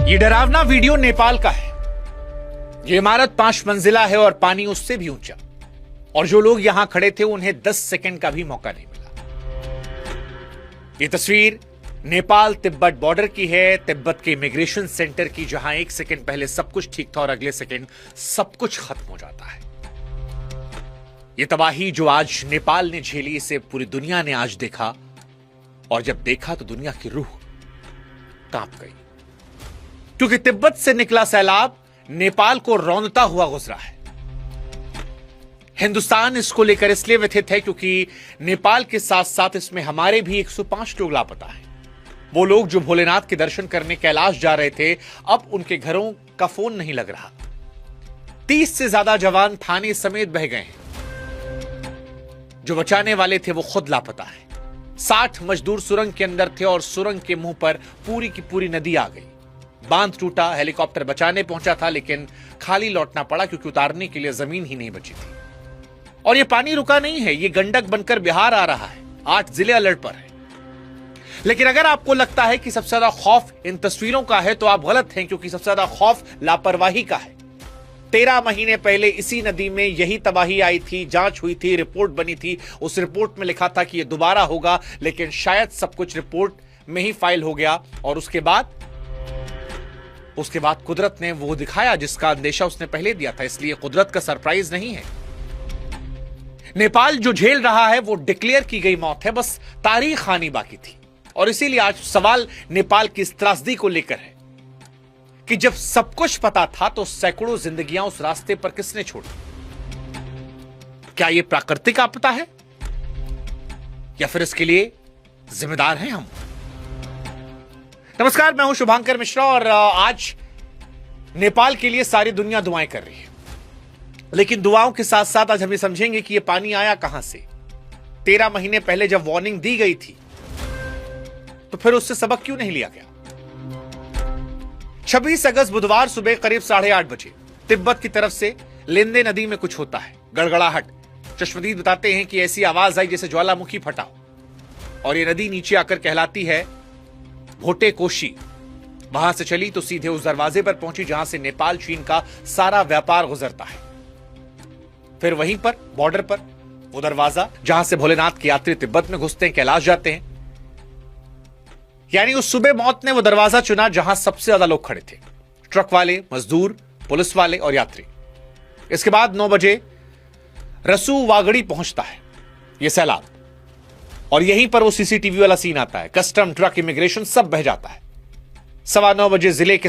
ये डरावना वीडियो नेपाल का है। ये इमारत 5 मंजिला है और पानी उससे भी ऊंचा, और जो लोग यहां खड़े थे उन्हें 10 सेकंड का भी मौका नहीं मिला। ये तस्वीर नेपाल तिब्बत बॉर्डर की है, तिब्बत के इमिग्रेशन सेंटर की, जहां 1 सेकंड पहले सब कुछ ठीक था और अगले सेकंड सब कुछ खत्म हो जाता है। ये तबाही जो आज नेपाल ने झेली, इसे पूरी दुनिया ने आज देखा, और जब देखा तो दुनिया की रूह कांप गई, क्योंकि तिब्बत से निकला सैलाब नेपाल को रौंदता हुआ गुजरा है। हिंदुस्तान इसको लेकर इसलिए व्यथित है क्योंकि नेपाल के साथ साथ इसमें हमारे भी 105 लोग लापता हैं। वो लोग जो भोलेनाथ के दर्शन करने कैलाश जा रहे थे, अब उनके घरों का फोन नहीं लग रहा। 30 से ज्यादा जवान थाने समेत बह गए हैं। जो बचाने वाले थे वो खुद लापता है। 60 मजदूर सुरंग के अंदर थे और सुरंग के मुंह पर पूरी की पूरी नदी आ गई। बांध टूटा, हेलीकॉप्टर बचाने पहुंचा था, लेकिन खाली लौटना पड़ा क्योंकि उतारने के लिए जमीन ही नहीं बची थी। और ये पानी रुका नहीं है, ये गंडक बनकर बिहार आ रहा है। 8 जिले अलर्ट पर हैं। लेकिन अगर आपको लगता है कि सबसे ज्यादा खौफ इन तस्वीरों का है तो आप गलत हैं, क्योंकि सबसे ज्यादा खौफ लापरवाही का है। 13 महीने पहले इसी नदी में यही तबाही आई थी, जांच हुई थी, रिपोर्ट बनी थी। उस रिपोर्ट में लिखा था कि यह दोबारा होगा, लेकिन शायद सब कुछ रिपोर्ट में ही फाइल हो गया। और उसके बाद कुदरत ने वो दिखाया जिसका अंदेशा उसने पहले दिया था। इसलिए कुदरत का सरप्राइज नहीं है। नेपाल जो झेल रहा है वो डिक्लेयर की गई मौत है, बस तारीख आनी बाकी थी। और इसीलिए आज सवाल नेपाल की इस त्रासदी को लेकर है कि जब सब कुछ पता था तो सैकड़ों जिंदगियां उस रास्ते पर किसने छोड़ी? क्या यह प्राकृतिक आपदा है या फिर इसके लिए जिम्मेदार हैं हम? नमस्कार, मैं हूं शुभांकर मिश्रा और आज नेपाल के लिए सारी दुनिया दुआएं कर रही है। लेकिन दुआओं के साथ साथ आज हम ये समझेंगे कि यह पानी आया कहां से। 13 महीने पहले जब वार्निंग दी गई थी तो फिर उससे सबक क्यों नहीं लिया गया? 26 अगस्त बुधवार सुबह करीब 8:30 बजे तिब्बत की तरफ से लेंदे नदी में कुछ होता है, गड़गड़ाहट। चश्मदीद बताते हैं कि ऐसी आवाज आई जैसे ज्वालामुखी फटा हो, और यह नदी नीचे आकर कहलाती है भोटे कोशी। वहां से चली तो सीधे उस दरवाजे पर पहुंची जहां से नेपाल चीन का सारा व्यापार गुजरता है। फिर वहीं पर बॉर्डर पर वो दरवाजा जहां से भोलेनाथ के यात्री तिब्बत में घुसते हैं, कैलाश जाते हैं। यानी उस सुबह मौत ने वो दरवाजा चुना जहां सबसे ज्यादा लोग खड़े थे, ट्रक वाले, मजदूर, पुलिस वाले और यात्री। इसके बाद 9 बजे रसू वागड़ी पहुंचता है ये सैलाब, और यहीं पर वो सीसीटीवी वाला सीन आता है। कस्टम, ट्रक, इमिग्रेशन सब बह जाता है। 9:15 बजे जिले के